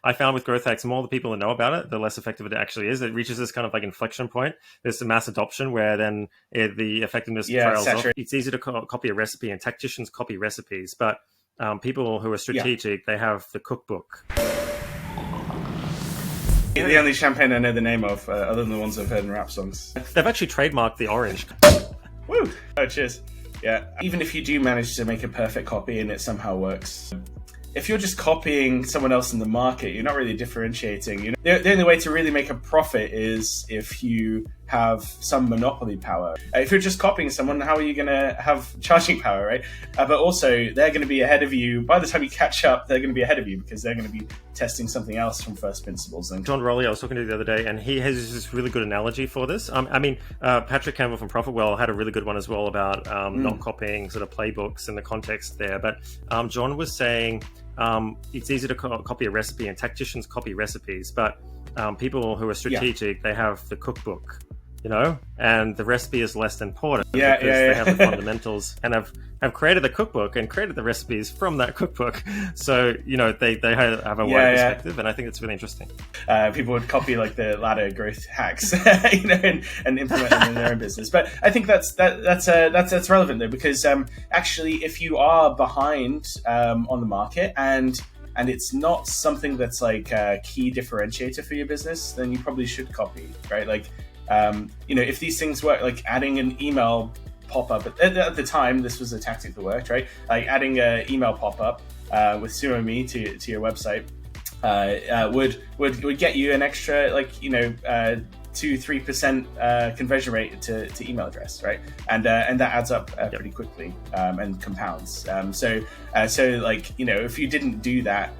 I found with growth hacks, the more the people that know about it, the less effective it actually is. It reaches this kind of like inflection point. There's some mass adoption where then the effectiveness trails off. It's easy to copy a recipe, and tacticians copy recipes, but people who are strategic, they have the cookbook. The only champagne I know the name of, other than the ones I've heard in rap songs. They've actually trademarked the orange. Woo! Oh, cheers. Yeah. Even if you do manage to make a perfect copy and it somehow works, if you're just copying someone else in the market, you're not really differentiating. You know, the only way to really make a profit is if you have some monopoly power. If you're just copying someone, how are you going to have charging power, right? But also, they're going to be ahead of you. By the time you catch up, they're going to be ahead of you because they're going to be testing something else from first principles. And John Rowley, I was talking to the other day, and he has this really good analogy for this. Patrick Campbell from ProfitWell had a really good one as well about not copying sort of playbooks in the context there. But John was saying it's easy to copy a recipe, and tacticians copy recipes, but people who are strategic, they have the cookbook, you know, and the recipe is less important because they have the fundamentals and have created the cookbook and created the recipes from that cookbook. So, you know, they have a wide perspective, and I think it's really interesting. People would copy like the ladder growth hacks, you know, and implement them in their own business. But I think that's relevant though, because actually, if you are behind on the market and it's not something that's like a key differentiator for your business, then you probably should copy, right? Like, you know, if these things work, like adding an email pop-up, at the time, this was a tactic that worked, right? Like adding an email pop-up with SumoMe to your website would get you an extra, like, you know, 2-3% conversion rate to email address, right? And that adds up pretty quickly and compounds. So like, you know, if you didn't do that,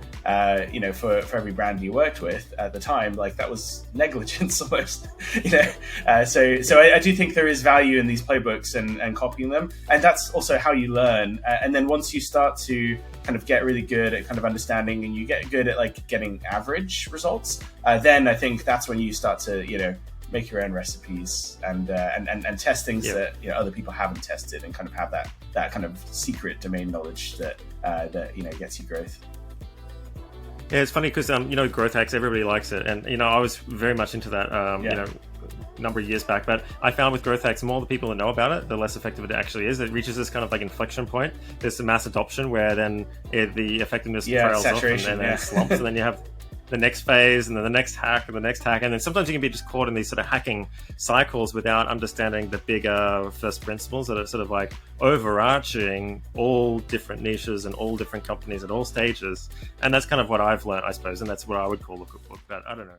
you know, for every brand you worked with at the time, like that was negligence almost, you know. So I do think there is value in these playbooks and copying them, and that's also how you learn. And then once you start to kind of get really good at kind of understanding, and you get good at like getting average results, then I think that's when you start to, you know, make your own recipes and test things that, you know, other people haven't tested, and kind of have that kind of secret domain knowledge that you know, gets you growth. Yeah, it's funny because you know, growth hacks, everybody likes it, and you know, I was very much into that you know, a number of years back. But I found with growth hacks, the more the people that know about it, the less effective it actually is. It reaches this kind of like inflection point. There's some mass adoption where then the effectiveness trails off and then slumps, and then you have the next phase, and then the next hack, and the next hack, and then sometimes you can be just caught in these sort of hacking cycles without understanding the bigger first principles that are sort of like overarching all different niches and all different companies at all stages. And that's kind of what I've learned, I suppose, and that's what I would call the cookbook, but I don't know.